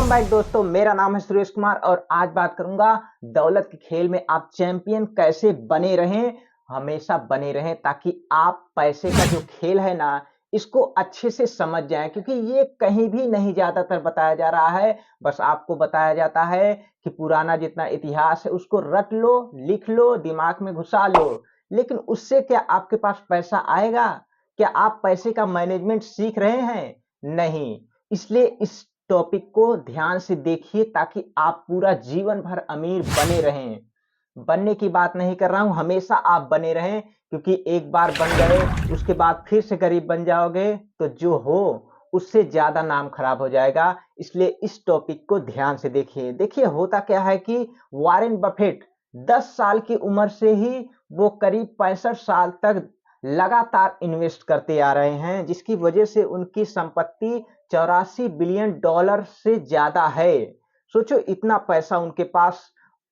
Welcome back दोस्तों, मेरा नाम है सुरेश कुमार और आज बात करूंगा दौलत के खेल में आप चैंपियन कैसे बने रहें, हमेशा बने रहें ताकि आप पैसे का जो खेल है ना, इसको अच्छे से समझ जाएं क्योंकि ये कहीं भी नहीं ज्यादातर बताया जा रहा है। बस आपको बताया जाता है कि पुराना जितना इतिहास है उसको रट लो, लिख लो, दिमाग में घुसा लो, लेकिन उससे क्या आपके पास पैसा आएगा? क्या आप पैसे का मैनेजमेंट सीख रहे हैं? नहीं। इसलिए इस टॉपिक को ध्यान से देखिए ताकि आप पूरा जीवन भर अमीर बने रहें। बनने की बात नहीं कर रहा हूं, हमेशा आप बने रहें क्योंकि एक बार बन गए उसके बाद फिर से गरीब बन जाओगे तो जो हो उससे ज्यादा नाम खराब हो जाएगा। इसलिए इस टॉपिक को ध्यान से देखिए। देखिए होता क्या है कि वॉरेन बफेट 10 साल की उम्र से ही वो करीब 65 साल तक लगातार इन्वेस्ट करते आ रहे हैं, जिसकी वजह से उनकी संपत्ति 84 बिलियन डॉलर से ज्यादा है। सोचो इतना पैसा उनके पास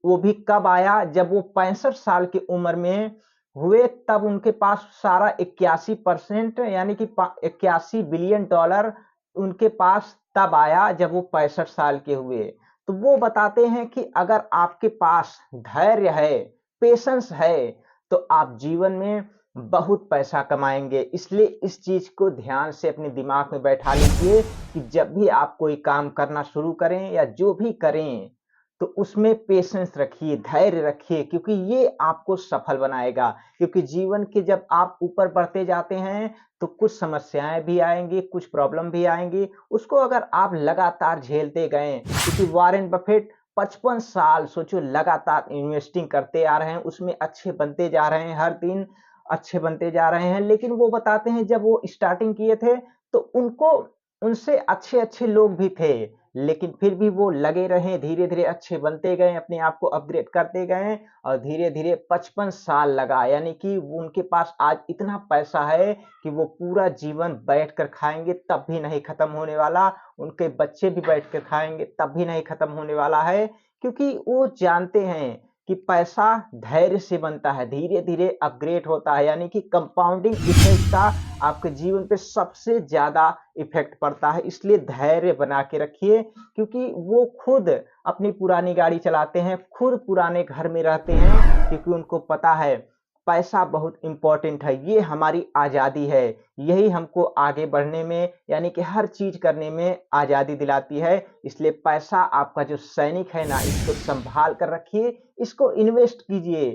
वो भी कब आया? जब वो 65 साल की उम्र में हुए, तब उनके पास सारा 81% यानी कि 81 बिलियन डॉलर उनके पास तब आया जब वो 65 साल के हुए। तो वो बताते हैं कि अगर आपके पास धैर्य है, पेशेंस है, तो आप जीवन में बहुत पैसा कमाएंगे। इसलिए इस चीज को ध्यान से अपने दिमाग में बैठा लीजिए कि जब भी आप कोई काम करना शुरू करें या जो भी करें तो उसमें पेशेंस रखिए, धैर्य रखिए, क्योंकि ये आपको सफल बनाएगा। क्योंकि जीवन के जब आप ऊपर बढ़ते जाते हैं तो कुछ समस्याएं भी आएंगी, कुछ प्रॉब्लम भी आएंगी, उसको अगर आप लगातार झेलते गए, क्योंकि वॉरेन बफेट 55 साल सोचो लगातार इन्वेस्टिंग करते आ रहे हैं, उसमें अच्छे बनते जा रहे हैं, हर दिन अच्छे बनते जा रहे हैं। लेकिन वो बताते हैं जब वो स्टार्टिंग किए थे तो उनको उनसे अच्छे अच्छे लोग भी थे, लेकिन फिर भी वो लगे रहे, धीरे धीरे अच्छे बनते गए, अपने आप को अपग्रेड करते गए और धीरे धीरे 55 साल लगा। यानी कि उनके पास आज इतना पैसा है कि वो पूरा जीवन बैठ कर खाएंगे तब भी नहीं खत्म होने वाला, उनके बच्चे भी बैठ कर खाएंगे तब भी नहीं खत्म होने वाला है। क्योंकि वो जानते हैं कि पैसा धैर्य से बनता है, धीरे धीरे अपग्रेड होता है, यानी कि कंपाउंडिंग इफेक्ट का आपके जीवन पे सबसे ज्यादा इफेक्ट पड़ता है। इसलिए धैर्य बना के रखिए, क्योंकि वो खुद अपनी पुरानी गाड़ी चलाते हैं, खुद पुराने घर में रहते हैं, क्योंकि उनको पता है पैसा बहुत इंपॉर्टेंट है, ये हमारी आजादी है, यही हमको आगे बढ़ने में यानी कि हर चीज करने में आजादी दिलाती है। इसलिए पैसा आपका जो सैनिक है ना, इसको संभाल कर रखिए, इसको इन्वेस्ट कीजिए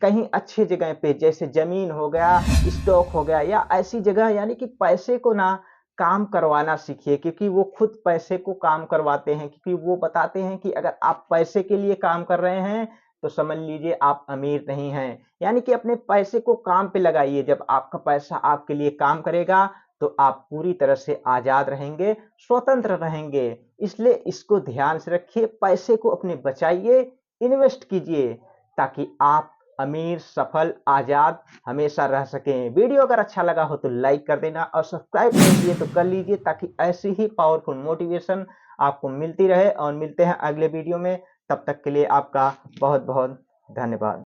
कहीं अच्छे जगह पे, जैसे जमीन हो गया, स्टॉक हो गया, या ऐसी जगह, यानी कि पैसे को ना काम करवाना सीखिए, क्योंकि वो खुद पैसे को काम करवाते हैं। क्योंकि वो बताते हैं कि अगर आप पैसे के लिए काम कर रहे हैं तो समझ लीजिए आप अमीर नहीं हैं। यानी कि अपने पैसे को काम पे लगाइए, जब आपका पैसा आपके लिए काम करेगा तो आप पूरी तरह से आजाद रहेंगे, स्वतंत्र रहेंगे। इसलिए इसको ध्यान से रखिए, पैसे को अपने बचाइए, इन्वेस्ट कीजिए ताकि आप अमीर, सफल, आजाद हमेशा रह सकें। वीडियो अगर अच्छा लगा हो तो लाइक कर देना और सब्सक्राइब नहीं किए तो कर लीजिए ताकि ऐसी ही पावरफुल मोटिवेशन आपको मिलती रहे। और मिलते हैं अगले वीडियो में, तब तक के लिए आपका बहुत बहुत धन्यवाद।